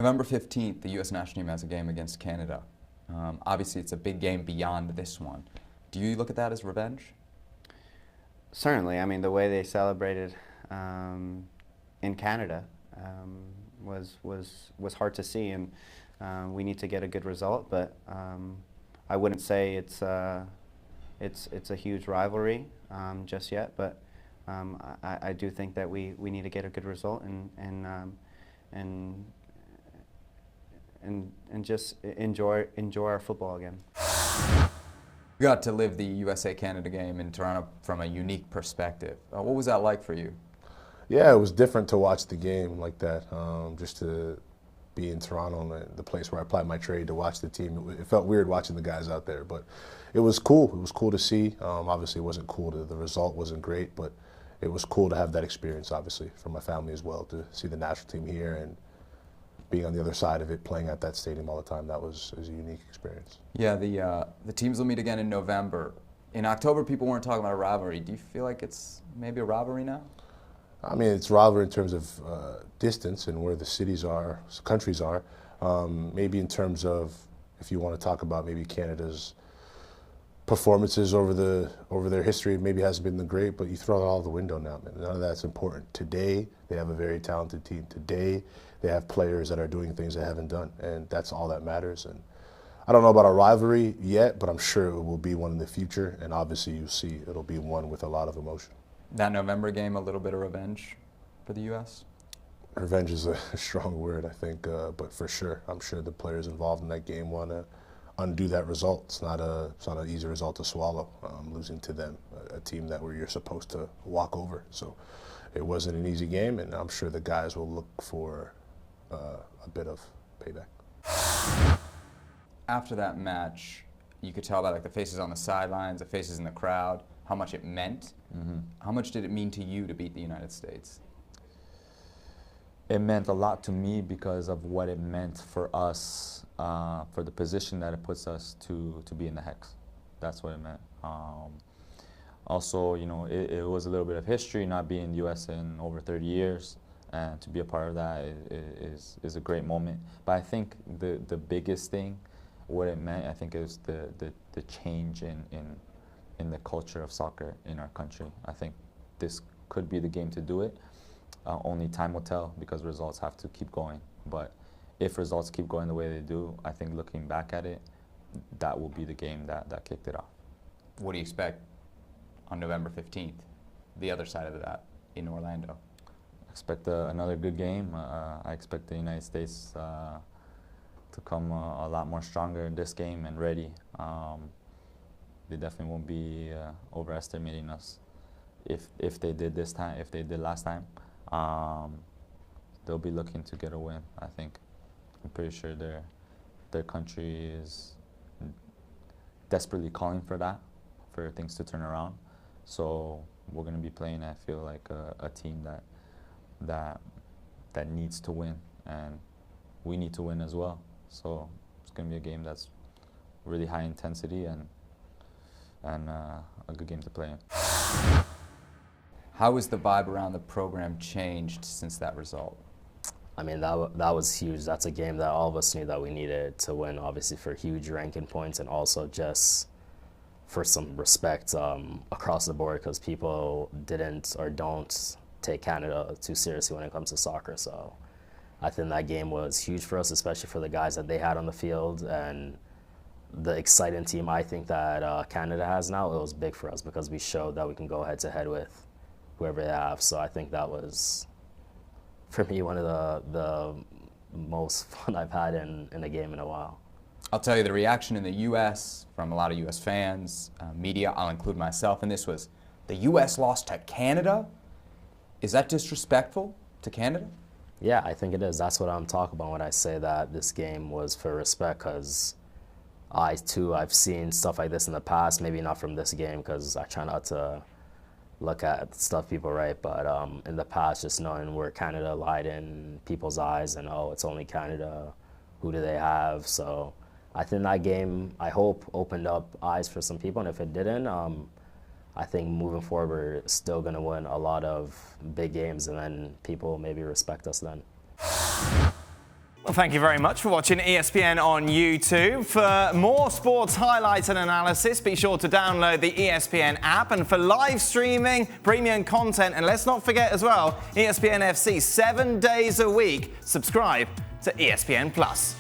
November 15th, the U.S. national team has a game against Canada. Obviously, it's a big game beyond this one. Do you look at that as revenge? Certainly. I mean, the way they celebrated in Canada was hard to see, and we need to get a good result. But I wouldn't say it's a huge rivalry just yet. But I do think that we need to get a good result and just enjoy our football again. You got to live the USA-Canada game in Toronto from a unique perspective. What was that like for you? Yeah, it was different to watch the game like that. Just to be in Toronto, the place where I applied my trade, to watch the team. It felt weird watching the guys out there, but it was cool. It was cool to see. Obviously, it wasn't cool. The result wasn't great, but it was cool to have that experience, obviously, for my family as well, to see the national team here and being on the other side of it, playing at that stadium all the time. That was a unique experience. Yeah, the teams will meet again in November. In October, people weren't talking about a rivalry. Do you feel like it's maybe a rivalry now? I mean, it's rivalry in terms of distance and where the cities are, countries are. Maybe in terms of, if you want to talk about maybe Canada's performances over their history, maybe hasn't been the great, but you throw it all out the window now, man. None of that's important. Today, they have a very talented team. Today, they have players that are doing things they haven't done, and that's all that matters. And I don't know about a rivalry yet, but I'm sure it will be one in the future, and obviously you see it'll be one with a lot of emotion. That November game, a little bit of revenge for the U.S.? Revenge is a strong word, I think, but for sure, I'm sure the players involved in that game want to undo that result. It's not an easy result to swallow, losing to them, a team that you're supposed to walk over. So it wasn't an easy game, and I'm sure the guys will look for a bit of payback. After that match, you could tell by like the faces on the sidelines, the faces in the crowd, how much it meant. Mm-hmm. How much did it mean to you to beat the United States? It meant a lot to me because of what it meant for us, for the position that it puts us to be in the Hex. That's what it meant. Also, you know, it was a little bit of history, not being in the U.S. in over 30 years. And to be a part of that is a great moment. But I think the biggest thing, what it meant, I think, is the change in the culture of soccer in our country. I think this could be the game to do it. Only time will tell, because results have to keep going. But if results keep going the way they do, I think looking back at it, that will be the game that kicked it off. What do you expect on November 15th, the other side of that, in Orlando? I expect another good game. I expect the United States to come a lot more stronger in this game and ready. They definitely won't be overestimating us. If they did this time, if they did last time, they'll be looking to get a win. I think. I'm pretty sure their country is desperately calling for that, for things to turn around. So we're going to be playing, I feel like, a team that needs to win, and we need to win as well. So it's going to be a game that's really high intensity and a good game to play in. How has the vibe around the program changed since that result? I mean, that was huge. That's a game that all of us knew that we needed to win, obviously for huge ranking points and also just for some respect across the board, because people didn't or don't take Canada too seriously when it comes to soccer. So I think that game was huge for us, especially for the guys that they had on the field and the exciting team I think that Canada has now. It was big for us because we showed that we can go head to head with whoever they have. So I think that was, for me, one of the most fun I've had in a game in a while. I'll tell you, the reaction in the U.S. from a lot of U.S. fans, media, I'll include myself in this, was the U.S. lost to Canada? Is that disrespectful to Canada? Yeah, I think it is. That's what I'm talking about when I say that this game was for respect, because I've seen stuff like this in the past, maybe not from this game because I try not to look at stuff people write, but in the past, just knowing where Canada lied in people's eyes and, oh, it's only Canada, who do they have? So I think that game, I hope, opened up eyes for some people, and if it didn't, I think moving forward, we're still going to win a lot of big games, and then people maybe respect us then. Well, thank you very much for watching ESPN on YouTube. For more sports highlights and analysis, be sure to download the ESPN app. And for live streaming, premium content, and let's not forget as well, ESPN FC 7 days a week. Subscribe to ESPN Plus.